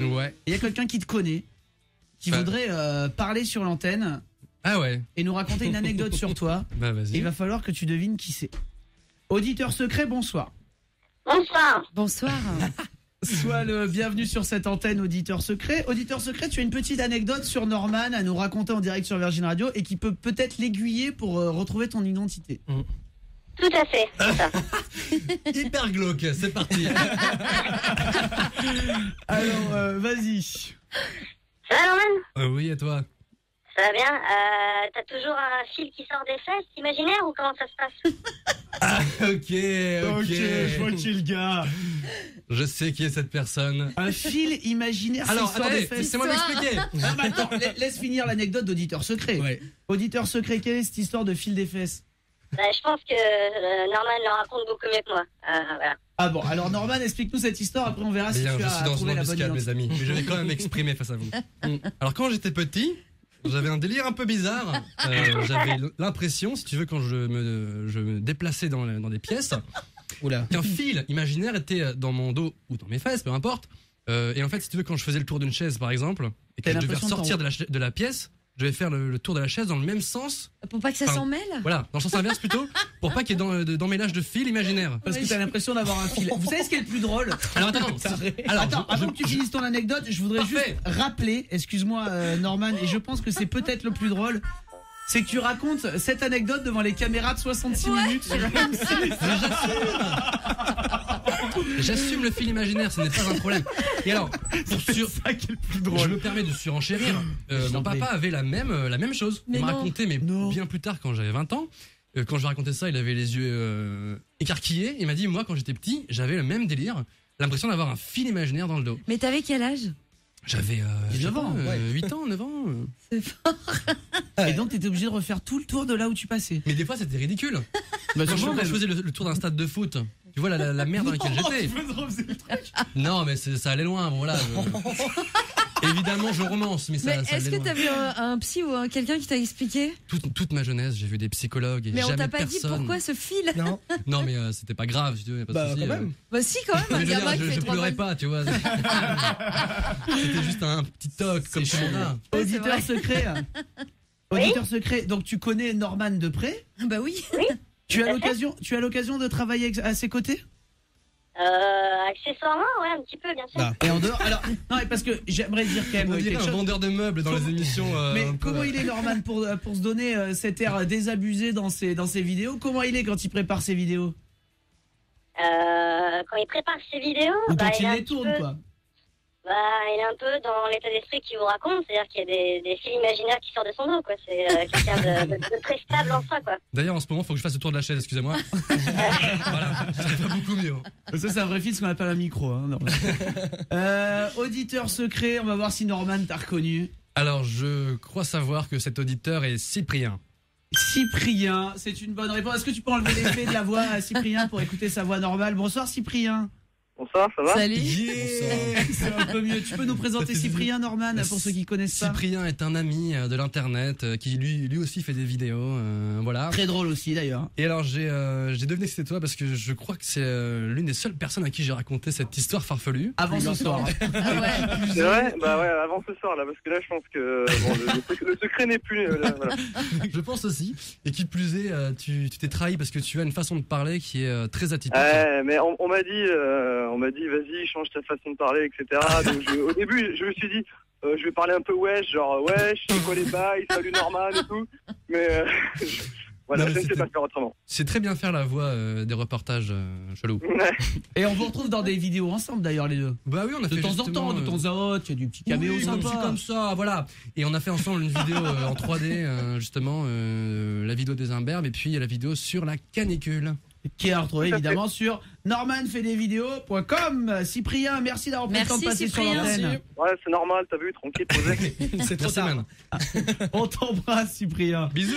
Ouais. Il y a quelqu'un qui te connaît, qui voudrait parler sur l'antenne. Ah ouais. Et nous raconter une anecdote sur toi. Bah vas-y. Il va falloir que tu devines qui c'est. Auditeur secret, bonsoir. Bonsoir. Bonsoir. Sois le bienvenu sur cette antenne, auditeur secret. Auditeur secret, tu as une petite anecdote sur Norman à nous raconter en direct sur Virgin Radio et qui peut peut-être l'aiguiller pour retrouver ton identité. Tout à fait. C'est ça. Hyper glauque, c'est parti. Alors, vas-y. Ça va, Norman? Oui, et toi? Ça va bien. T'as toujours un fil qui sort des fesses imaginaires ou comment ça se passe? Ah, ok. Je vois qui est le gars. Je sais qui est cette personne. Un fil imaginaire Alors, qui sort des attendez, fesses. laissez-moi m'expliquer. Ah, bah, attends, laisse finir l'anecdote d'auditeur secret. Ouais. Auditeur secret, quelle est cette histoire de fil des fesses? Je pense que Norman le raconte beaucoup mieux que moi. Voilà. Ah bon, alors Norman, explique-nous cette histoire, après on verra si Bien, tu je as suis dans trouvé une la bonne embuscade, mes identité. amis. Mais je vais quand même m'exprimer face à vous. Alors, quand j'étais petit, j'avais un délire un peu bizarre. J'avais l'impression, si tu veux, quand je me déplaçais dans des pièces, qu'un fil imaginaire était dans mon dos ou dans mes fesses, peu importe. Et en fait, si tu veux, quand je faisais le tour d'une chaise, par exemple, et que T'as je devais l'impression sortir de la pièce, je devais faire le tour de la chaise dans le même sens. Pour pas que ça s'en mêle. Voilà, dans le sens inverse plutôt, pour pas qu'il y ait d'emmêlage de fil imaginaire. Parce que t'as l'impression d'avoir un fil. Vous savez ce qui est le plus drôle? Alors attends, Avant que tu finisses ton anecdote, je voudrais juste rappeler, excuse-moi Norman, et je pense que c'est peut-être le plus drôle, c'est que tu racontes cette anecdote devant les caméras de 66 minutes sur RMC. J'assume le fil imaginaire, ce n'est pas un problème. Et alors, C'est ça qui est le plus drôle. je me permets de surenchérir. Mon papa avait la même chose. Mais Il m'a non. raconté, mais Non. bien plus tard, quand j'avais 20 ans. Quand je lui racontais ça, il avait les yeux écarquillés. Il m'a dit, moi, quand j'étais petit, j'avais le même délire. L'impression d'avoir un fil imaginaire dans le dos. Mais t'avais quel âge? J'avais 9 ans, ouais. 8 ans, 9 ans. C'est fort. Et donc t'étais obligé de refaire tout le tour de là où tu passais. Mais des fois, c'était ridicule. Bah, Franchement, quand je faisais le tour d'un stade de foot, tu vois la merde dans laquelle j'étais. Non, mais ça allait loin. Bon, voilà. Évidemment, je romance, mais ça Mais ça est-ce allait que loin. t'as vu un psy ou quelqu'un qui t'a expliqué? Toute ma jeunesse, j'ai vu des psychologues et Mais on jamais t'a pas dit personne. pourquoi ce fil? Non. Non, mais c'était pas grave, si tu veux, y a pas de souci. Quand même. Bah si, quand même, un Mais je veux gamin dire, qui fait je 3 pleurais pas, tu vois. C'était juste un petit toc comme chez moi. Ouais, c'est Auditeur vrai. secret. Auditeur secret. Donc tu connais Norman de près. Bah oui. Tu as l'occasion de travailler à ses côtés. Accessoirement, ouais, un petit peu, bien sûr. Et en dehors. Alors non, mais parce que j'aimerais dire quand même On dirait quelque un chose. vendeur de meubles dans les émissions. Mais un peu, comment il est Norman pour se donner cet air désabusé dans ses vidéos? Comment il est quand il prépare ses vidéos? Quand il prépare ses vidéos, Ou quand il il est un les petit tourne peu- quoi? il est un peu dans l'état d'esprit qu'il vous raconte, c'est-à-dire qu'il y a des fils imaginaires qui sortent de son dos, quoi. C'est quelqu'un de très stable en soi, quoi. D'ailleurs, en ce moment, faut que je fasse le tour de la chaise, excusez-moi. Voilà, ça va beaucoup mieux. Ça c'est un vrai fil, ce qu'on appelle un micro. Hein, Norman. Auditeur secret, on va voir si Norman t'a reconnu. Alors, je crois savoir que cet auditeur est Cyprien. Cyprien, c'est une bonne réponse. Est-ce que tu peux enlever l'effet de la voix à Cyprien pour écouter sa voix normale? Bonsoir Cyprien. Bonsoir, ça va? Salut. C'est un peu mieux. Tu peux nous présenter Ça fait Cyprien, Norman, pour ceux qui connaissent pas? Cyprien est un ami de l'internet qui lui aussi fait des vidéos, voilà. Très drôle aussi d'ailleurs. Et alors j'ai deviné que c'était toi parce que je crois que c'est l'une des seules personnes à qui j'ai raconté cette histoire farfelue. Avant ce soir. Ah ouais. C'est vrai? Bah ouais, avant ce soir, là, parce que là, je pense que bon, le secret n'est plus. Là, voilà. Je pense aussi. Et qui plus est, tu t'es trahi parce que tu as une façon de parler qui est très atypique. Mais on m'a dit, vas-y, change ta façon de parler, etc. Donc au début, je me suis dit, je vais parler un peu wesh, genre wesh, c'est quoi les bails, salut Norman et tout. Mais voilà, Non, mais je ne sais c'était- pas faire autrement. C'est très bien faire la voix des reportages chelous. Et on vous retrouve dans des vidéos ensemble d'ailleurs les deux. Bah oui, on a De fait temps en justement, temps, de temps à autre, il y a du petit caméo oui, sympa. comme ça, voilà. Et on a fait ensemble une vidéo en 3D, justement, la vidéo des imberbes, et puis il y a la vidéo sur la canicule. Qui est à retrouver évidemment sur normanfaitdesvideos.com. Cyprien, merci d'avoir pris le temps de Merci, passer sur Cyprien. l'antenne. Ouais, c'est normal, t'as vu, tranquille, posé. C'est trop Merci, tard. man. On t'embrasse Cyprien. Bisous.